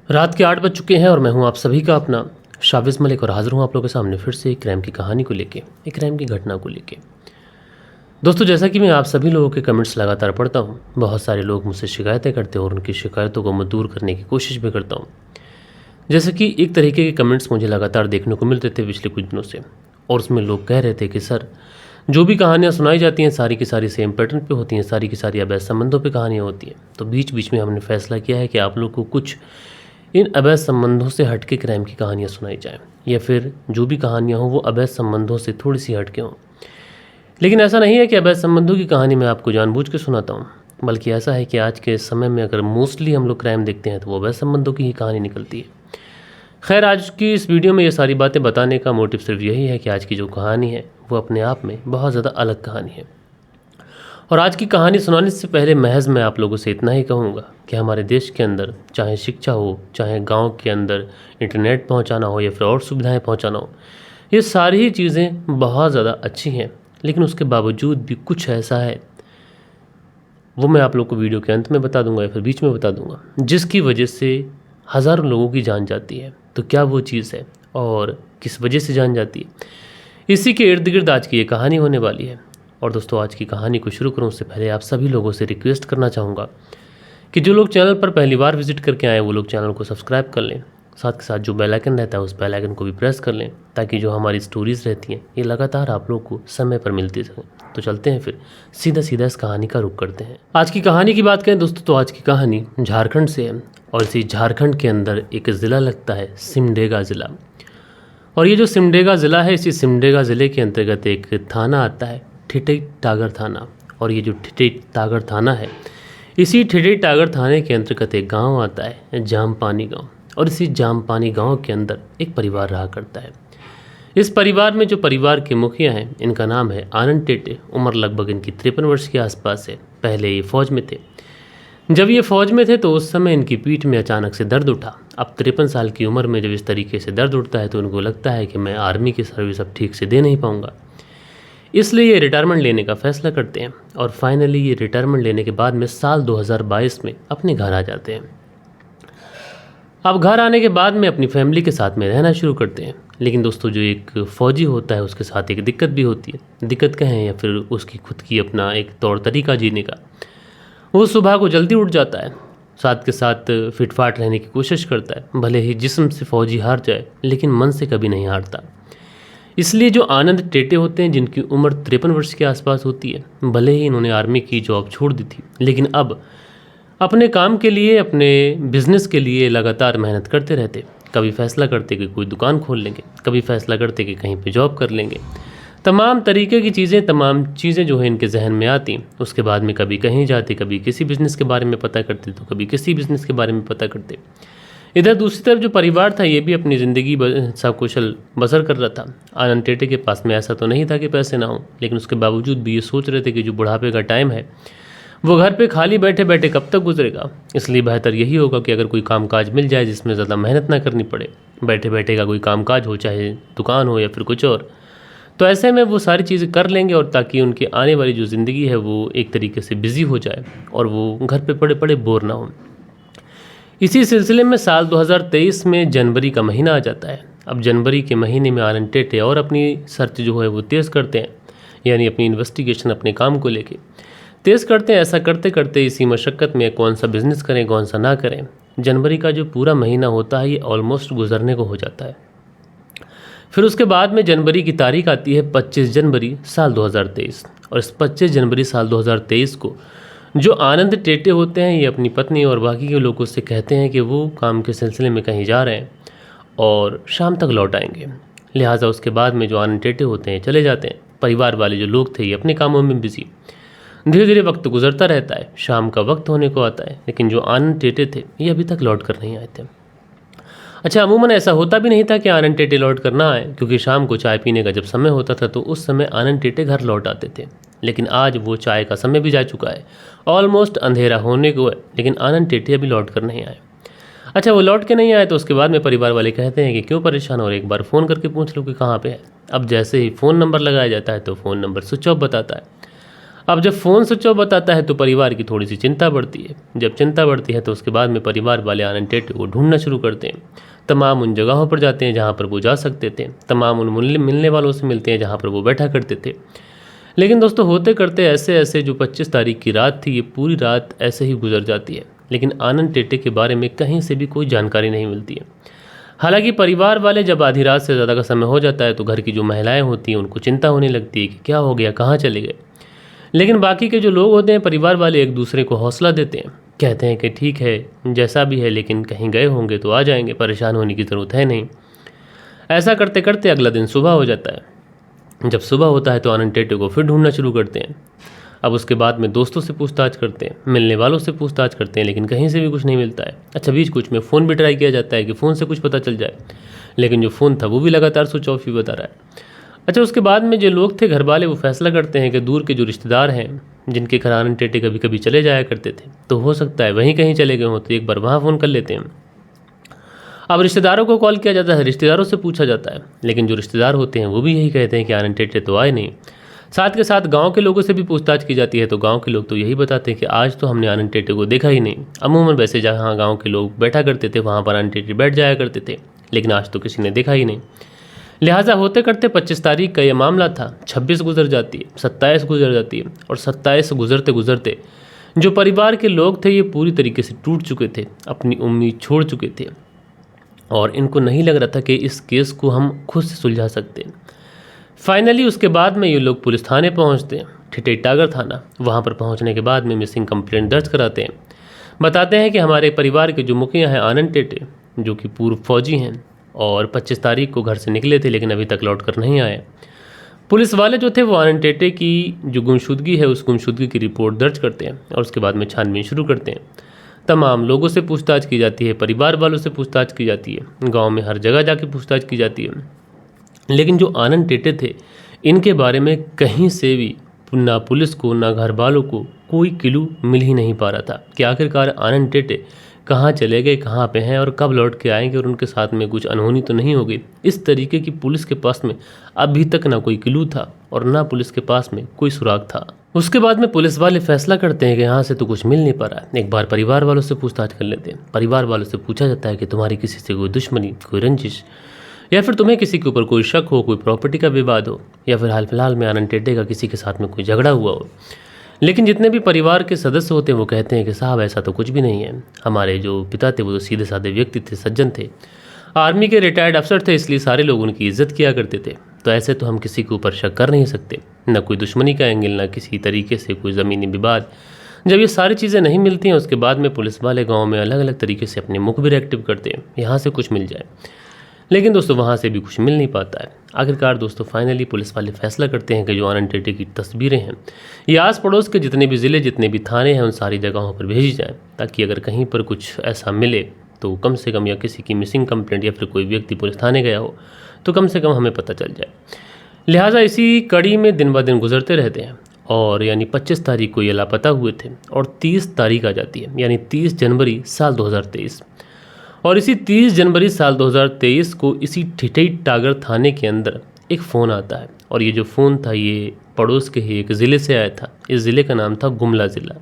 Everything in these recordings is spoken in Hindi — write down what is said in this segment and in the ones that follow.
रात के 8 बज चुके हैं और मैं हूं आप सभी का अपना शाबिज़ मलिक और हाज़िर हूं आप लोगों के सामने फिर से एक क्राइम की कहानी को लेके, एक क्राइम की घटना को लेके। दोस्तों, जैसा कि मैं आप सभी लोगों के कमेंट्स लगातार पढ़ता हूं, बहुत सारे लोग मुझसे शिकायतें करते हैं और उनकी शिकायतों को मैं दूर करने की कोशिश भी करता हूं। जैसे कि एक तरीके के कमेंट्स मुझे लगातार देखने को मिलते थे पिछले कुछ दिनों से, और उसमें लोग कह रहे थे कि सर, जो भी कहानियाँ सुनाई जाती हैं सारी की सारी सेम पैटर्न पे होती हैं, सारी की सारी अवैध संबंधों पे कहानियाँ होती हैं। तो बीच बीच में हमने फैसला किया है कि आप लोग को कुछ इन अवैध संबंधों से हटके क्राइम की कहानियाँ सुनाई जाएं, या फिर जो भी कहानियाँ हों वो अवैध संबंधों से थोड़ी सी हटके हों। लेकिन ऐसा नहीं है कि अवैध संबंधों की कहानी मैं आपको जानबूझ के सुनाता हूँ, बल्कि ऐसा है कि आज के समय में अगर मोस्टली हम लोग क्राइम देखते हैं तो वो अवैध संबंधों की ही कहानी निकलती है। खैर, आज की इस वीडियो में ये सारी बातें बताने का मोटिव सिर्फ यही है कि आज की जो कहानी है वो अपने आप में बहुत ज़्यादा अलग कहानी है। और आज की कहानी सुनाने से पहले महज मैं आप लोगों से इतना ही कहूँगा कि हमारे देश के अंदर चाहे शिक्षा हो, चाहे गांव के अंदर इंटरनेट पहुंचाना हो या फिर और सुविधाएं पहुंचाना हो, ये सारी ही चीज़ें बहुत ज़्यादा अच्छी हैं। लेकिन उसके बावजूद भी कुछ ऐसा है, वो मैं आप लोग को वीडियो के अंत में बता दूंगा या फिर बीच में बता दूंगा, जिसकी वजह से हज़ारों लोगों की जान जाती है। तो क्या वो चीज़ है और किस वजह से जान जाती है, इसी के इर्द गिर्द आज की ये कहानी होने वाली है। और दोस्तों, आज की कहानी को शुरू करूं उससे पहले आप सभी लोगों से रिक्वेस्ट करना चाहूँगा कि जो लोग चैनल पर पहली बार विजिट करके आए वो लोग चैनल को सब्सक्राइब कर लें, साथ के साथ जो बेल आइकन रहता है उस बेल आइकन को भी प्रेस कर लें, ताकि जो हमारी स्टोरीज़ रहती हैं ये लगातार आप लोग को समय पर मिलती रहें। तो चलते हैं फिर सीधा सीधा इस कहानी का रुख करते हैं। आज की कहानी की बात करें दोस्तों, तो आज की कहानी झारखंड से है, और इसी झारखंड के अंदर एक ज़िला लगता है सिमडेगा ज़िला। और ये जो सिमडेगा ज़िला है, इसी सिमडेगा ज़िले के अंतर्गत एक थाना आता है, ठिठई टागर थाना। और ये जो ठिठई टागर थाना है, इसी ठिठई टागर थाने के अंतर्गत एक गांव आता है, जामपानी गांव। और इसी जामपानी गांव के अंदर एक परिवार रहा करता है। इस परिवार में जो परिवार के मुखिया हैं, इनका नाम है आनंद टेटे। उम्र लगभग इनकी 53 वर्ष के आसपास है। पहले ये फौज में थे। जब ये फौज में थे तो उस समय इनकी पीठ में अचानक से दर्द उठा। अब 53 साल की उम्र में जब इस तरीके से दर्द उठता है तो उनको लगता है कि मैं आर्मी की सर्विस अब ठीक से दे नहीं पाऊंगा, इसलिए ये रिटायरमेंट लेने का फैसला करते हैं। और फाइनली ये रिटायरमेंट लेने के बाद में साल 2022 में अपने घर आ जाते हैं। अब घर आने के बाद में अपनी फैमिली के साथ में रहना शुरू करते हैं। लेकिन दोस्तों, जो एक फ़ौजी होता है उसके साथ एक दिक्कत भी होती है। दिक्कत कहें या फिर उसकी खुद की अपना एक तौर तरीका जीने का। वो सुबह को जल्दी उठ जाता है, साथ के साथ फिटफाट रहने की कोशिश करता है। भले ही जिस्म से फ़ौजी हार जाए, लेकिन मन से कभी नहीं हारता। इसलिए जो आनंद टेटे होते हैं, जिनकी उम्र 53 वर्ष के आसपास होती है, भले ही इन्होंने आर्मी की जॉब छोड़ दी थी, लेकिन अब अपने काम के लिए, अपने बिजनेस के लिए लगातार मेहनत करते रहते। कभी फैसला करते कि कोई दुकान खोल लेंगे, कभी फैसला करते कि कहीं पे जॉब कर लेंगे। तमाम तरीके की चीज़ें, तमाम चीज़ें जो है इनके जहन में आती। उसके बाद में कभी कहीं जाते, कभी किसी बिज़नेस के बारे में पता करते, तो कभी किसी बिज़नेस के बारे में पता करते। इधर दूसरी तरफ जो परिवार था, ये भी अपनी ज़िंदगी सकुशल बसर कर रहा था। आनंद टेटे के पास में ऐसा तो नहीं था कि पैसे ना हों, लेकिन उसके बावजूद भी ये सोच रहे थे कि जो बुढ़ापे का टाइम है वो घर पे खाली बैठे बैठे कब तक गुजरेगा। इसलिए बेहतर यही होगा कि अगर कोई कामकाज मिल जाए जिसमें ज़्यादा मेहनत ना करनी पड़े, बैठे बैठे का कोई कामकाज हो, चाहे दुकान हो या फिर कुछ और, तो ऐसे में वो सारी चीज़ें कर लेंगे, और ताकि उनकी आने वाली जो ज़िंदगी है वो एक तरीके से बिज़ी हो जाए और वो घर पे पड़े पड़े बोर ना हो। इसी सिलसिले में साल 2023 में जनवरी का महीना आ जाता है। अब जनवरी के महीने में आनंद टेटे और अपनी सर्च जो है वो तेज़ करते हैं, यानी अपनी इन्वेस्टिगेशन अपने काम को लेके तेज़ करते हैं। ऐसा करते करते इसी मशक्क़त में कौन सा बिज़नेस करें, कौन सा ना करें, जनवरी का जो पूरा महीना होता है ये ऑलमोस्ट गुजरने को हो जाता है। फिर उसके बाद में जनवरी की तारीख आती है 25 जनवरी साल 2023। और इस 25 जनवरी साल 2023 को जो आनंद टेटे होते हैं, ये अपनी पत्नी और बाकी के लोगों से कहते हैं कि वो काम के सिलसिले में कहीं जा रहे हैं और शाम तक लौट आएंगे। लिहाजा उसके बाद में जो आनंद टेटे होते हैं चले जाते हैं। परिवार वाले जो लोग थे ये अपने कामों में बिजी। धीरे धीरे वक्त गुजरता रहता है, शाम का वक्त होने को आता है, लेकिन जो आनंद टेटे थे ये अभी तक लौट कर नहीं आए थे। अच्छा, अमूमन ऐसा होता भी नहीं था कि आनंद टेटे लौट कर ना आए, क्योंकि शाम को चाय पीने का जब समय होता था तो उस समय आनंद टेटे घर लौट आते थे। लेकिन आज वो चाय का समय भी जा चुका है, ऑलमोस्ट अंधेरा होने को है, लेकिन आनंद टेटे अभी लौट कर नहीं आए। अच्छा, वो लौट के नहीं आए तो उसके बाद में परिवार वाले कहते हैं कि क्यों परेशान हो, और एक बार फ़ोन करके पूछ लो कि कहाँ पे है। अब जैसे ही फ़ोन नंबर लगाया जाता है तो फ़ोन नंबर स्विच ऑफ बताता है। अब जब फ़ोन स्विच ऑफ बताता है तो परिवार की थोड़ी सी चिंता बढ़ती है। जब चिंता बढ़ती है तो उसके बाद में परिवार वाले आनंद टेटे को ढूंढना शुरू करते हैं। तमाम उन जगहों पर जाते हैं जहाँ पर वो जा सकते थे, तमाम उन मिलने वालों से मिलते हैं जहाँ पर वो बैठा करते थे। लेकिन दोस्तों होते करते ऐसे ऐसे जो 25 तारीख की रात थी, ये पूरी रात ऐसे ही गुजर जाती है, लेकिन आनंद टेटे के बारे में कहीं से भी कोई जानकारी नहीं मिलती है। हालांकि परिवार वाले जब आधी रात से ज़्यादा का समय हो जाता है तो घर की जो महिलाएं होती हैं उनको चिंता होने लगती है कि क्या हो गया, कहाँ चले गए। लेकिन बाकी के जो लोग होते हैं, परिवार वाले, एक दूसरे को हौसला देते हैं, कहते हैं कि ठीक है जैसा भी है, लेकिन कहीं गए होंगे तो आ जाएंगे, परेशान होने की ज़रूरत है नहीं। ऐसा करते करते अगला दिन सुबह हो जाता है। जब सुबह होता है तो आनंद टेटे को फिर ढूंढना शुरू करते हैं। अब उसके बाद में दोस्तों से पूछताछ करते हैं, मिलने वालों से पूछताछ करते हैं, लेकिन कहीं से भी कुछ नहीं मिलता है। अच्छा, बीच कुछ में फ़ोन भी ट्राई किया जाता है कि फ़ोन से कुछ पता चल जाए, लेकिन जो फ़ोन था वो भी लगातार स्विच ऑफ ही बता रहा है। अच्छा, उसके बाद में जो लोग थे घर वाले, वो फैसला करते हैं कि दूर के जो रिश्तेदार हैं जिनके घर आनंद टेटे कभी कभी चले जाया करते थे, तो हो सकता है वहीं कहीं चले गए हों, तो एक बार वहाँ फ़ोन कर लेते हैं। अब रिश्तेदारों को कॉल किया जाता है, रिश्तेदारों से पूछा जाता है, लेकिन जो रिश्तेदार होते हैं वो भी यही कहते हैं कि आनंद टेटे तो आए नहीं। साथ के साथ गांव के लोगों से भी पूछताछ की जाती है, तो गांव के लोग तो यही बताते हैं कि आज तो हमने आनंद टेटे को देखा ही नहीं। अमूमन वैसे जहाँ गांव के लोग बैठा करते थे वहाँ पर आनंद टेटे बैठ जाया करते थे, लेकिन आज तो किसी ने देखा ही नहीं। लिहाजा होते करते 25 तारीख का यह मामला था, 26 गुजर जाती है, 27 गुजर जाती है, और 27 गुजरते गुजरते जो परिवार के लोग थे ये पूरी तरीके से टूट चुके थे, अपनी उम्मीद छोड़ चुके थे, और इनको नहीं लग रहा था कि इस केस को हम खुद से सुलझा सकते हैं। फाइनली उसके बाद में ये लोग पुलिस थाने पहुंचते हैं, ठिठई टागर थाना। वहां पर पहुंचने के बाद में मिसिंग कंप्लेंट दर्ज कराते हैं। बताते हैं कि हमारे परिवार के जो मुखिया हैं आनंद टेटे, जो कि पूर्व फौजी हैं, और 25 तारीख को घर से निकले थे लेकिन अभी तक लौट कर नहीं आए। पुलिस वाले जो थे वो आनंद टेटे की जो गुमशुदगी है उस गुमशुदगी की रिपोर्ट दर्ज करते हैं और उसके बाद में छानबीन शुरू करते हैं। तमाम लोगों से पूछताछ की जाती है, परिवार वालों से पूछताछ की जाती है, गांव में हर जगह जाके पूछताछ की जाती है, लेकिन जो आनंद टेटे थे इनके बारे में कहीं से भी ना पुलिस को ना घर वालों को कोई क्लू मिल ही नहीं पा रहा था कि आखिरकार आनंद टेटे कहाँ चले गए, कहाँ पे हैं और कब लौट के आएंगे, और उनके साथ में कुछ अनहोनी तो नहीं हो गई। इस तरीके की पुलिस के पास में अभी तक ना कोई क्लू था और ना पुलिस के पास में कोई सुराग था। उसके बाद में पुलिस वाले फैसला करते हैं कि यहाँ से तो कुछ मिल नहीं पा रहा है, एक बार परिवार वालों से पूछताछ कर लेते हैं। परिवार वालों से पूछा जाता है कि तुम्हारी किसी से कोई दुश्मनी, कोई रंजिश, या फिर तुम्हें किसी के ऊपर कोई शक हो, कोई प्रॉपर्टी का विवाद हो, या फिर हाल फिलहाल में आनंद टेटे का किसी के साथ में कोई झगड़ा हुआ हो। लेकिन जितने भी परिवार के सदस्य होते हैं वो कहते हैं कि साहब ऐसा तो कुछ भी नहीं है, हमारे जो पिता थे वो तो सीधे साधे व्यक्ति थे, सज्जन थे, आर्मी के रिटायर्ड अफसर थे, इसलिए सारे लोग उनकी इज्जत किया करते थे, तो ऐसे तो हम किसी के ऊपर शक कर नहीं सकते, न कोई दुश्मनी का एंगल, न किसी तरीके से कोई ज़मीनी विवाद। जब ये सारी चीज़ें नहीं मिलती हैं उसके बाद में पुलिस वाले गाँव में अलग अलग तरीके से अपने मुखबिर एक्टिव करते हैं, यहाँ से कुछ मिल जाए, लेकिन दोस्तों वहाँ से भी कुछ मिल नहीं पाता है। आखिरकार दोस्तों फाइनली पुलिस वाले फैसला करते हैं कि जो आनंद टेटे की तस्वीरें हैं ये आस पड़ोस के जितने भी ज़िले, जितने भी थाने हैं उन सारी जगहों पर भेजी जाएँ, ताकि अगर कहीं पर कुछ ऐसा मिले तो कम से कम, या किसी की मिसिंग कंप्लेंट या फिर कोई व्यक्ति पुलिस थाने गया हो तो कम से कम हमें पता चल जाए। लिहाजा इसी कड़ी में दिन ब दिन गुजरते रहते हैं, और यानी 25 तारीख को ये लापता हुए थे और 30 तारीख आ जाती है, यानी 30 जनवरी साल 2023। और इसी 30 जनवरी साल 2023 को इसी ठिठई टागर थाने के अंदर एक फ़ोन आता है, और ये जो फ़ोन था ये पड़ोस के ही एक ज़िले से आया था। इस ज़िले का नाम था गुमला ज़िला,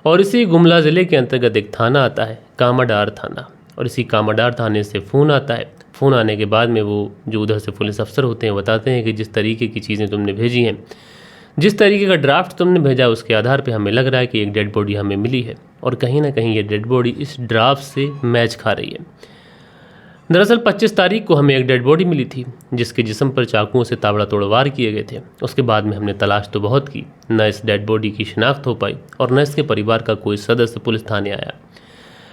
और इसी गुमला ज़िले के अंतर्गत एक थाना आता है कामाडार थाना, और इसी कामाडार थाने से फ़ोन आता है। फ़ोन आने के बाद में वो जो उधर से पुलिस अफसर होते हैं बताते हैं कि जिस तरीके की चीज़ें तुमने भेजी हैं, जिस तरीके का ड्राफ्ट तुमने भेजा, उसके आधार पे हमें लग रहा है कि एक डेड बॉडी हमें मिली है, और कहीं ना कहीं ये डेड बॉडी इस ड्राफ्ट से मैच खा रही है। दरअसल 25 तारीख को हमें एक डेड बॉडी मिली थी जिसके जिस्म पर चाकुओं से ताबड़ा तोड़ वार किए गए थे। उसके बाद में हमने तलाश तो बहुत की, न इस डेड बॉडी की शिनाख्त हो पाई और न इसके परिवार का कोई सदस्य पुलिस थाने आया।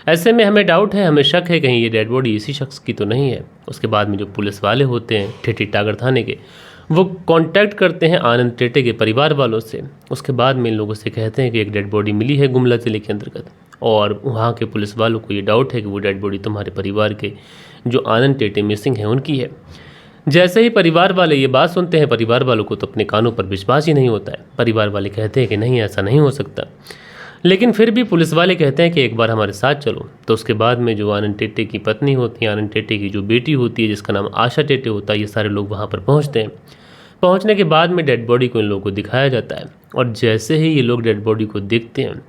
ऐसे में हमें डाउट है, हमें शक है कहीं ये डेड बॉडी इसी शख्स की तो नहीं है। उसके बाद में जो पुलिस वाले होते हैं ठिठई टागर थाने के, वो कांटेक्ट करते हैं आनंद टेटे के परिवार वालों से। उसके बाद में इन लोगों से कहते हैं कि एक डेड बॉडी मिली है गुमला ज़िले के अंतर्गत, और वहाँ के पुलिस वालों को ये डाउट है कि वो डेड बॉडी तुम्हारे परिवार के जो आनंद टेटे मिसिंग है उनकी है। जैसे ही परिवार वाले ये बात सुनते हैं, परिवार वालों को तो अपने कानों पर विश्वास ही नहीं होता है। परिवार वाले कहते हैं कि नहीं, ऐसा नहीं हो सकता, लेकिन फिर भी पुलिस वाले कहते हैं कि एक बार हमारे साथ चलो। तो उसके बाद में जो आनंद टेटे की पत्नी होती है, आनंद टेटे की जो बेटी होती है जिसका नाम आशा टेटे होता है, ये सारे लोग वहाँ पर पहुँचते हैं। पहुँचने के बाद में डेड बॉडी को इन लोगों को दिखाया जाता है। और जैसे ही ये लोग डेड बॉडी को देखते हैं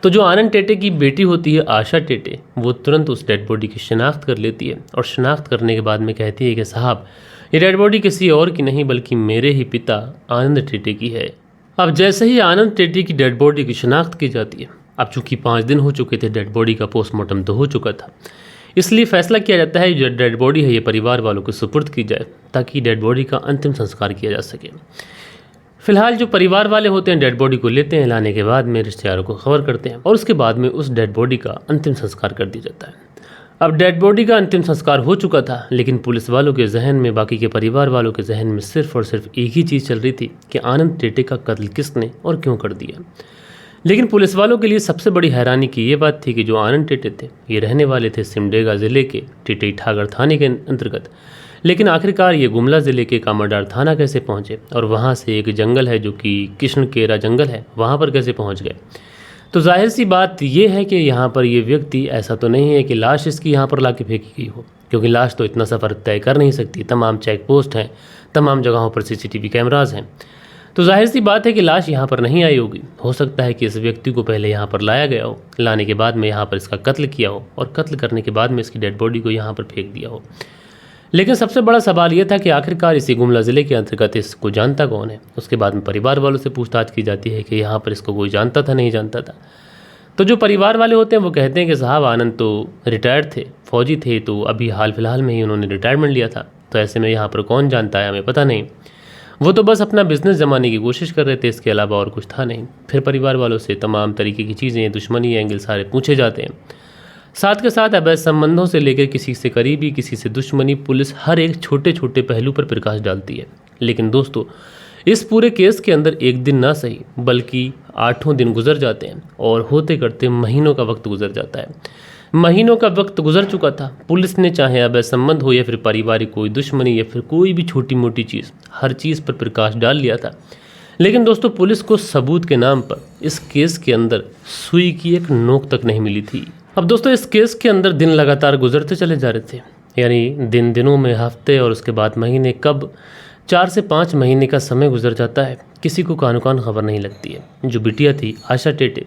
तो जो आनंद टेटे की बेटी होती है आशा टेटे, वो तुरंत उस डेड बॉडी की शिनाख्त कर लेती है और शिनाख्त करने के बाद में कहती है कि साहब, ये डेड बॉडी किसी और की नहीं बल्कि मेरे ही पिता आनंद टेटे की है। अब जैसे ही आनंद टेटे की डेड बॉडी की शिनाख्त की जाती है, अब चूंकि 5 दिन हो चुके थे, डेड बॉडी का पोस्टमार्टम तो हो चुका था, इसलिए फैसला किया जाता है जो डेड बॉडी है ये परिवार वालों को सुपुर्द की जाए ताकि डेड बॉडी का अंतिम संस्कार किया जा सके। फिलहाल जो परिवार वाले होते हैं डेड बॉडी को लेते हैं, लाने के बाद में रिश्तेदारों को खबर करते हैं और उसके बाद में उस डेड बॉडी का अंतिम संस्कार कर दिया जाता है। अब डेड बॉडी का अंतिम संस्कार हो चुका था, लेकिन पुलिस वालों के जहन में, बाकी के परिवार वालों के जहन में सिर्फ और सिर्फ एक ही चीज़ चल रही थी कि आनंद टेटे का कत्ल किसने और क्यों कर दिया। लेकिन पुलिस वालों के लिए सबसे बड़ी हैरानी की ये बात थी कि जो आनंद टेटे थे ये रहने वाले थे सिमडेगा ज़िले के टिटई ठागर थाने के अंतर्गत, लेकिन आखिरकार ये गुमला ज़िले के कामाडार थाना कैसे पहुँचे और वहाँ से एक जंगल है जो कि कृष्णकेरा जंगल है, वहाँ पर कैसे पहुँच गए। तो जाहिर सी बात ये है कि यहाँ पर ये व्यक्ति, ऐसा तो नहीं है कि लाश इसकी यहाँ पर ला के फेंकी गई हो, क्योंकि लाश तो इतना सफ़र तय कर नहीं सकती, तमाम चेक पोस्ट हैं, तमाम जगहों पर CCTV कैमराज हैं। तो जाहिर सी बात है कि लाश यहाँ पर नहीं आई होगी। हो सकता है कि इस व्यक्ति को पहले यहाँ पर लाया गया हो, लाने के बाद में यहाँ पर इसका कत्ल किया हो और कत्ल करने के बाद में इसकी डेड बॉडी को यहाँ पर फेंक दिया हो। लेकिन सबसे बड़ा सवाल यह था कि आखिरकार इसी गुमला ज़िले के अंतर्गत इसको जानता कौन है। उसके बाद में परिवार वालों से पूछताछ की जाती है कि यहाँ पर इसको कोई जानता था नहीं जानता था। तो जो परिवार वाले होते हैं वो कहते हैं कि साहब आनंद तो रिटायर्ड थे, फौजी थे, तो अभी हाल फिलहाल में ही उन्होंने रिटायरमेंट लिया था, तो ऐसे में यहाँ पर कौन जानता है, हमें पता नहीं, वो तो बस अपना बिजनेस जमाने की कोशिश कर रहे थे, इसके अलावा और कुछ था नहीं। फिर परिवार वालों से तमाम तरीके की चीज़ें, दुश्मनी एंगल सारे पूछे जाते हैं। साथ के साथ अवैध संबंधों से लेकर किसी से करीबी, किसी से दुश्मनी, पुलिस हर एक छोटे छोटे पहलू पर प्रकाश डालती है। लेकिन दोस्तों, इस पूरे केस के अंदर एक दिन ना सही बल्कि 8 दिन गुजर जाते हैं और होते करते महीनों का वक्त गुजर जाता है। महीनों का वक्त गुजर चुका था। पुलिस ने चाहे अवैध संबंध हो या फिर पारिवारिक कोई दुश्मनी या फिर कोई भी छोटी मोटी चीज़, हर चीज़ पर प्रकाश डाल लिया था। लेकिन दोस्तों, पुलिस को सबूत के नाम पर इस केस के अंदर सुई की एक नोक तक नहीं मिली थी। अब दोस्तों, इस केस के अंदर दिन लगातार गुजरते चले जा रहे थे, यानी दिनों में हफ्ते और उसके बाद महीने, कब 4 से 5 महीने का समय गुजर जाता है, किसी को कानो-कान खबर नहीं लगती है। जो बिटिया थी आशा टेटे,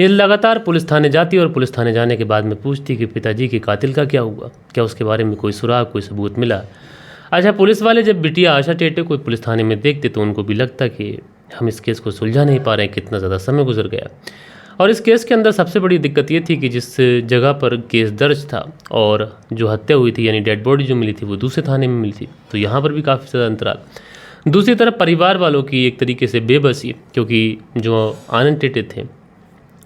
ये लगातार पुलिस थाने जाती और पुलिस थाने जाने के बाद में पूछती कि पिताजी के कातिल का क्या हुआ, क्या उसके बारे में कोई सुराग, कोई सबूत मिला। अच्छा, पुलिस वाले जब बिटिया आशा टेटे को पुलिस थाने में देखते तो उनको भी लगता कि हम इस केस को सुलझा नहीं पा रहे हैं, कितना ज़्यादा समय गुजर गया। और इस केस के अंदर सबसे बड़ी दिक्कत ये थी कि जिस जगह पर केस दर्ज था और जो हत्या हुई थी, यानी डेड बॉडी जो मिली थी, वो दूसरे थाने में मिली थी, तो यहाँ पर भी काफ़ी ज़्यादा अंतराल। दूसरी तरफ परिवार वालों की एक तरीके से बेबसी, क्योंकि जो आनंद टेटे थे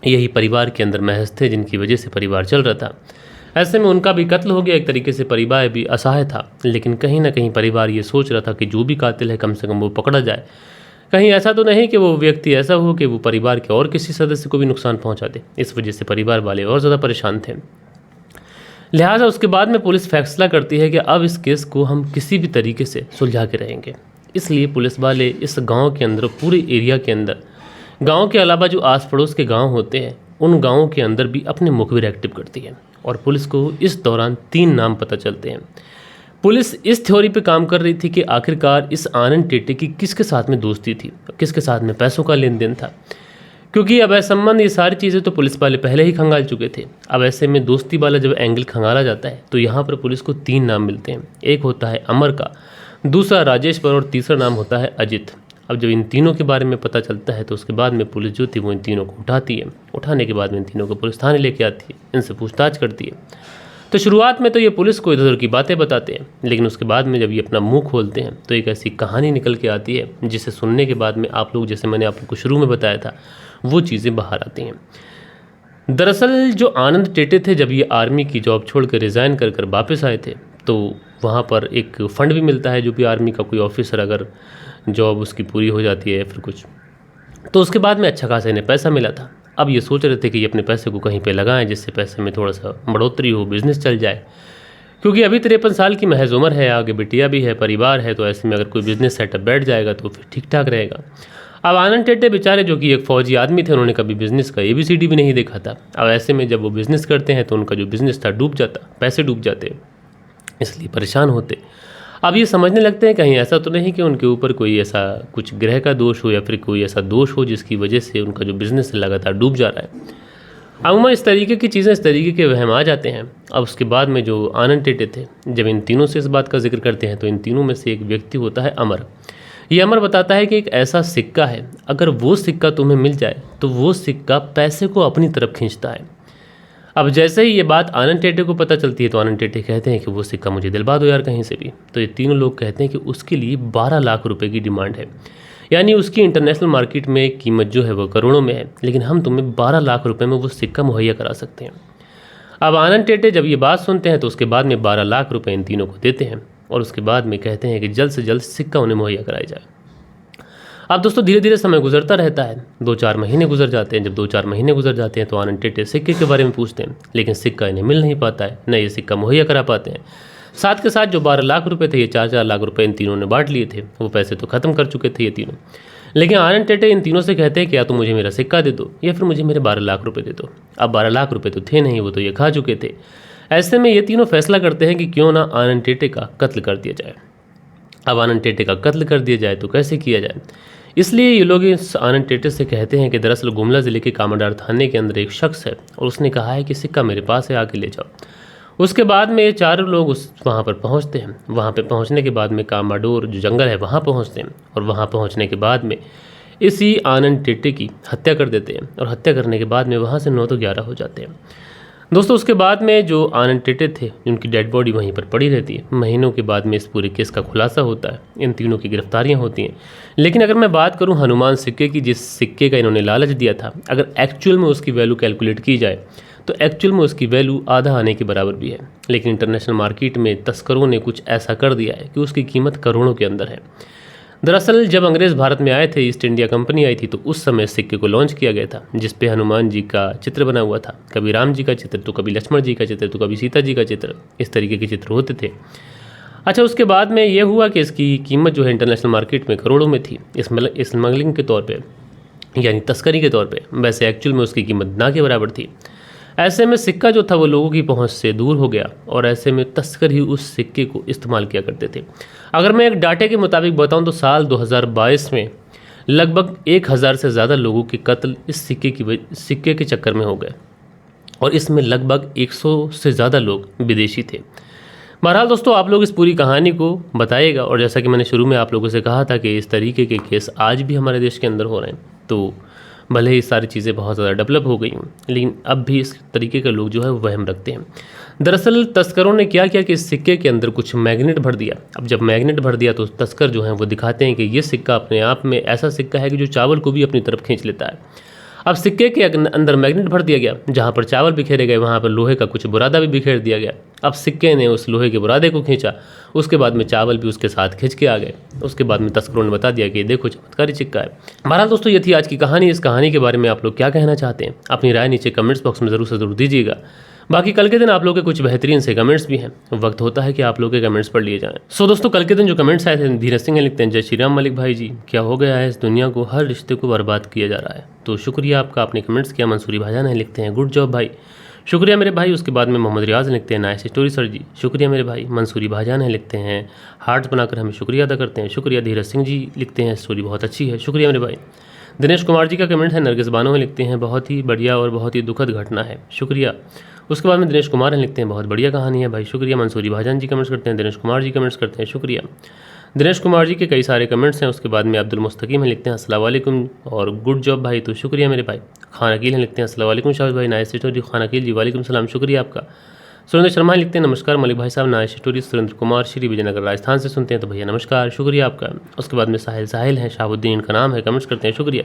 यही परिवार के अंदर महज थे जिनकी वजह से परिवार चल रहा था। ऐसे में उनका भी कत्ल हो गया, एक तरीके से परिवार भी असहाय था। लेकिन कहीं ना कहीं परिवार ये सोच रहा था कि जो भी कातिल है कम से कम वो पकड़ा जाए, कहीं ऐसा तो नहीं कि वो व्यक्ति ऐसा हो कि वो परिवार के और किसी सदस्य को भी नुकसान पहुंचा दे। इस वजह से परिवार वाले और ज़्यादा परेशान थे। लिहाजा उसके बाद में पुलिस फैसला करती है कि अब इस केस को हम किसी भी तरीके से सुलझा के रहेंगे। इसलिए पुलिस वाले इस गाँव के अंदर, पूरे एरिया के अंदर, गांव के अलावा जो आस पड़ोस के गांव होते हैं उन गांवों के अंदर भी अपने मुखबिर एक्टिव करती है। और पुलिस को इस दौरान 3 नाम पता चलते हैं। पुलिस इस थ्योरी पे काम कर रही थी कि आखिरकार इस आनंद टेटे की किसके साथ में दोस्ती थी, किसके साथ में पैसों का लेन देन था, क्योंकि अब ऐसा संबंध, ये सारी चीज़ें तो पुलिस वाले पहले ही खंगाल चुके थे। अब ऐसे में दोस्ती वाला जब एंगल खंगाला जाता है तो यहाँ पर पुलिस को 3 नाम मिलते हैं। एक होता है अमर का, दूसरा राजेश पर और तीसरा नाम होता है अजित। अब जब इन तीनों के बारे में पता चलता है तो उसके बाद में पुलिस जो थी वो इन तीनों को उठाती है। उठाने के बाद में इन तीनों को पुलिस थाने लेके आती है, इनसे पूछताछ करती है। तो शुरुआत में तो ये पुलिस को इधर उधर की बातें बताते हैं, लेकिन उसके बाद में जब ये अपना मुंह खोलते हैं तो एक ऐसी कहानी निकल के आती है जिसे सुनने के बाद में आप लोग, जैसे मैंने आप लोग को शुरू में बताया था, वो चीज़ें बाहर आती हैं। दरअसल जो आनंद टेटे थे, जब ये आर्मी की जॉब छोड़ कर रिज़ाइन कर कर वापस आए थे तो वहाँ पर एक फ़ंड भी मिलता है। जो भी आर्मी का कोई ऑफिसर अगर जॉब उसकी पूरी हो जाती है या फिर कुछ, तो उसके बाद में अच्छा खासा इन्हें पैसा मिला था। अब ये सोच रहे थे कि ये अपने पैसे को कहीं पे लगाएं जिससे पैसे में थोड़ा सा बढ़ोतरी हो, बिज़नेस चल जाए, क्योंकि अभी 53 साल की महज उम्र है, आगे बिटिया भी है, परिवार है, तो ऐसे में अगर कोई बिज़नेस सेटअप बैठ जाएगा तो फिर ठीक ठाक रहेगा। अब आनंद टेटे बेचारे, जो कि एक फ़ौजी आदमी थे, उन्होंने कभी बिज़नेस का ABCD भी नहीं देखा था। अब ऐसे में जब वो बिज़नेस करते हैं तो उनका जो बिज़नेस था डूब जाता, पैसे डूब जाते, इसलिए परेशान होते। अब ये समझने लगते हैं कहीं ऐसा तो नहीं कि उनके ऊपर कोई ऐसा कुछ ग्रह का दोष हो या फिर कोई ऐसा दोष हो जिसकी वजह से उनका जो बिज़नेस है लगातार डूब जा रहा है। अमूमन इस तरीके की चीज़ें, इस तरीके के वहम आ जाते हैं। अब उसके बाद में जो आनंद टेटे थे, जब इन तीनों से इस बात का जिक्र करते हैं तो इन तीनों में से एक व्यक्ति होता है अमर। ये अमर बताता है कि एक ऐसा सिक्का है, अगर वो सिक्का तुम्हें मिल जाए तो वो सिक्का पैसे को अपनी तरफ खींचता है। अब जैसे ही ये बात आनंद टेटे को पता चलती है तो आनंद टेटे कहते हैं कि वो सिक्का मुझे दिलवा दो यार कहीं से भी। तो ये तीनों लोग कहते हैं कि उसके लिए 12 लाख रुपए की डिमांड है, यानी उसकी इंटरनेशनल मार्केट में कीमत जो है वो करोड़ों में है, लेकिन हम तुम्हें 12 लाख रुपए में वो सिक्का मुहैया करा सकते हैं। अब आनंद टेटे जब ये बात सुनते हैं तो उसके बाद में 12 लाख रुपए इन तीनों को देते हैं और उसके बाद में कहते हैं कि जल्द से जल्द सिक्का उन्हें मुहैया कराया जाए। अब दोस्तों धीरे धीरे समय गुजरता रहता है, 2-4 महीने गुजर जाते हैं। जब 2-4 महीने गुजर जाते हैं तो आनंद टेटे सिक्के के बारे में पूछते हैं, लेकिन सिक्का इन्हें मिल नहीं पाता है, न ये सिक्का मुहैया करा पाते हैं। साथ के साथ जो 12 लाख रुपए थे, ये 4-4 लाख रुपए इन तीनों ने बांट लिए थे, वो पैसे तो खत्म कर चुके थे ये तीनों। लेकिन आनंद टेटे इन तीनों से कहते हैं कि या तो मुझे मेरा सिक्का दे दो या फिर मुझे मेरे 12 लाख रुपए दे दो। अब 12 लाख रुपए तो थे नहीं, वो तो ये खा चुके थे। ऐसे में ये तीनों फैसला करते हैं कि क्यों ना आनंद टेटे का कत्ल कर दिया जाए। अब आनंद टेटे का कत्ल कर दिया जाए तो कैसे किया जाए, इसलिए ये लोग इस आनंद टेटे से कहते हैं कि दरअसल गुमला ज़िले के कामाडार थाने के अंदर एक शख्स है और उसने कहा है कि सिक्का मेरे पास है, आके ले जाओ। उसके बाद में ये चारों लोग वहाँ पर पहुँचते हैं। वहाँ पर पहुँचने के बाद में कामाडोर जो जंगल है वहाँ पहुँचते हैं और वहाँ पहुँचने के बाद में इसी आनंद टेटे की हत्या कर देते हैं और हत्या करने के बाद में वहाँ से 9 तो 11 हो जाते हैं। दोस्तों उसके बाद में जो आनंद टेटे थे उनकी डेड बॉडी वहीं पर पड़ी रहती है। महीनों के बाद में इस पूरे केस का खुलासा होता है, इन तीनों की गिरफ्तारियां होती हैं। लेकिन अगर मैं बात करूं हनुमान सिक्के की, जिस सिक्के का इन्होंने लालच दिया था, अगर एक्चुअल में उसकी वैल्यू कैलकुलेट की जाए तो एक्चुअल में उसकी वैल्यू आधा आने के बराबर भी है। लेकिन इंटरनेशनल मार्केट में तस्करों ने कुछ ऐसा कर दिया है कि उसकी कीमत करोड़ों के अंदर है। दरअसल जब अंग्रेज़ भारत में आए थे, ईस्ट इंडिया कंपनी आई थी, तो उस समय सिक्के को लॉन्च किया गया था जिस पे हनुमान जी का चित्र बना हुआ था, कभी राम जी का चित्र तो कभी लक्ष्मण जी का चित्र तो कभी सीता जी का चित्र, इस तरीके के चित्र होते थे। अच्छा, उसके बाद में ये हुआ कि इसकी कीमत जो है इंटरनेशनल मार्केट में करोड़ों में थी, स्मगलिंग के तौर पर, यानी तस्करी के तौर पर। वैसे एक्चुअल में उसकी कीमत ना के बराबर थी। ऐसे में सिक्का जो था वो लोगों की पहुंच से दूर हो गया और ऐसे में तस्कर ही उस सिक्के को इस्तेमाल किया करते थे। अगर मैं एक डाटे के मुताबिक बताऊं तो साल 2022 में लगभग 1000 से ज़्यादा लोगों के कत्ल इस सिक्के के चक्कर में हो गए और इसमें लगभग 100 से ज़्यादा लोग विदेशी थे। बहरहाल दोस्तों, आप लोग इस पूरी कहानी को बताइएगा और जैसा कि मैंने शुरू में आप लोगों से कहा था कि इस तरीके के केस आज भी हमारे देश के अंदर हो रहे हैं, तो भले ही सारी चीज़ें बहुत ज़्यादा डेवलप हो गई हैं, लेकिन अब भी इस तरीके के लोग जो है वहम रखते हैं। दरअसल तस्करों ने क्या किया कि इस सिक्के के अंदर कुछ मैग्नेट भर दिया। अब जब मैग्नेट भर दिया तो तस्कर जो हैं वो दिखाते हैं कि ये सिक्का अपने आप में ऐसा सिक्का है कि जो चावल को भी अपनी तरफ खींच लेता है। अब सिक्के के अंदर मैग्नेट भर दिया गया, जहाँ पर चावल बिखेरे गए वहाँ पर लोहे का कुछ बुरादा भी बिखेर दिया गया। अब सिक्के ने उस लोहे के बुरादे को खींचा, उसके बाद में चावल भी उसके साथ खींच के आ गए। उसके बाद में तस्करों ने बता दिया कि देखो चमत्कारी सिक्का है। बहरहाल दोस्तों, ये थी आज की कहानी। इस कहानी के बारे में आप लोग क्या कहना चाहते हैं, अपनी राय नीचे कमेंट्स बॉक्स में ज़रूर से ज़रूर दीजिएगा। बाकी कल के दिन आप लोग के कुछ बेहतरीन से कमेंट्स भी हैं, वक्त होता है कि आप लोग के कमेंट्स पढ़ लिए जाएं। सो दोस्तों, कल के दिन जो कमेंट्स आए थे, धीरज सिंह लिखते हैं, जय श्री राम मलिक भाई जी, क्या हो गया है इस दुनिया को, हर रिश्ते को बर्बाद किया जा रहा है। तो शुक्रिया आपका, आपने कमेंट्स किया। मंसूरी भाईजान है लिखते हैं, गुड जॉब भाई, शुक्रिया मेरे भाई। उसके बाद में मोहम्मद रियाज लिखते हैं, नाइस स्टोरी सर जी, शुक्रिया मेरे भाई। मंसूरी भाईजान है लिखते हैं, हार्ट्स बनाकर हमें शुक्रिया अदा करते हैं, शुक्रिया। धीरज सिंह जी लिखते हैं, स्टोरी बहुत अच्छी है, शुक्रिया मेरे भाई। दिनेश कुमार जी का कमेंट है, नरगिस बानो लिखते हैं, बहुत ही बढ़िया और बहुत ही दुखद घटना है, शुक्रिया। उसके बाद में दिनेश कुमार लिखते हैं, बहुत बढ़िया कहानी है भाई, शुक्रिया। मंसूरी भाईजान जी कमेंट्स करते हैं, दिनेश कुमार जी कमेंट्स करते हैं, शुक्रिया। दिनेश कुमार जी के कई सारे कमेंट्स हैं। उसके बाद में अब्दुल मुस्तकीम लिखते हैं, अस्सलाम वालेकुम और गुड जॉब भाई, तो शुक्रिया मेरे भाई। खान अकील लिखते हैं, अस्सलाम वालेकुम शाहिद भाई, नाइस स्टोरी। खान अकील जी वालेकुम सलाम, शुक्रिया आपका। सुरेंद्र शर्मा लिखते हैं, नमस्कार मलिक भाई साहब, नाइस स्टोरी। सुरेंद्र कुमार श्री विजयनगर राजस्थान से सुनते हैं, तो भैया नमस्कार, शुक्रिया आपका। उसके बाद में साहिल हैं, शाहबुद्दीन इनका नाम है, कमेंट्स करते हैं, शुक्रिया।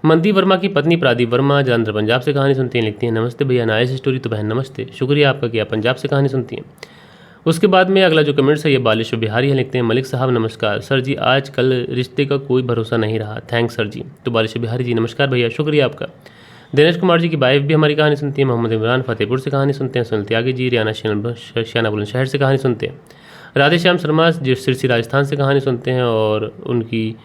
मनदीप वर्मा की पत्नी प्रादीप वर्मा जालंधर पंजाब से कहानी सुनती हैं, लिखती हैं, नमस्ते भैया, नाइस स्टोरी। तो बहन नमस्ते, शुक्रिया आपका कि आप पंजाब से कहानी सुनती हैं। उसके बाद में अगला जो कमेंट्स है ये बालेश्वर बिहारी है, लिखते हैं, मलिक साहब नमस्कार सर जी, आज कल रिश्ते का कोई भरोसा नहीं रहा, थैंक्स सर जी। तो बालेश्वर बिहारी जी नमस्कार भैया, शुक्रिया आपका। दिनेश कुमार जी की वाइफ भी हमारी कहानी सुनती है, मोहम्मद इमरान फतेहपुर से कहानी सुनते हैं, सुनील त्यागी जी रियाना श्याना बुलंदशहर से कहानी सुनते हैं, राधे श्याम शर्मा जो सिरसी राजस्थान से कहानी सुनते हैं और उनकी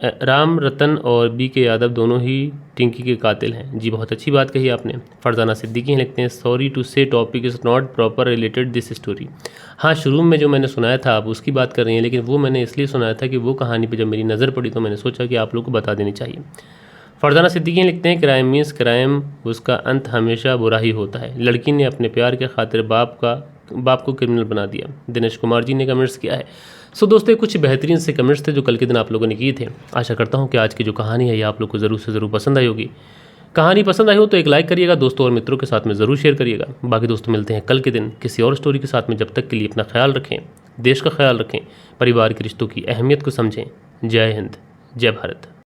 राम रतन और बी के यादव दोनों ही टिंकी के कातिल हैं। जी बहुत अच्छी बात कही आपने। फरजाना सिद्दीकी हैं, लिखते हैं सॉरी टू से topic is not proper related this story. हाँ, शुरू में जो मैंने सुनाया था आप उसकी बात कर रही हैं, लेकिन वो मैंने इसलिए सुनाया था कि वो कहानी पे जब मेरी नज़र पड़ी तो मैंने सोचा कि आप लोग को बता देनी चाहिए। फरजाना सिद्दीकी हैं, लिखते हैं क्राइम मीन्स क्राइम, उसका अंत हमेशा बुरा ही होता है। लड़की ने अपने प्यार के खातिर बाप को क्रिमिनल बना दिया। दिनेश कुमार जी ने कमेंट्स किया है। सो दोस्तों, ये कुछ बेहतरीन से कमेंट्स थे जो कल के दिन आप लोगों ने किए थे। आशा करता हूँ कि आज की जो कहानी है ये आप लोग को ज़रूर से ज़रूर पसंद आई होगी। कहानी पसंद आई हो तो एक लाइक करिएगा, दोस्तों और मित्रों के साथ में ज़रूर शेयर करिएगा। बाकी दोस्तों मिलते हैं कल के दिन किसी और स्टोरी के साथ में। जब तक के लिए अपना ख्याल रखें, देश का ख्याल रखें, परिवार के रिश्तों की अहमियत को समझें। जय हिंद, जय भारत।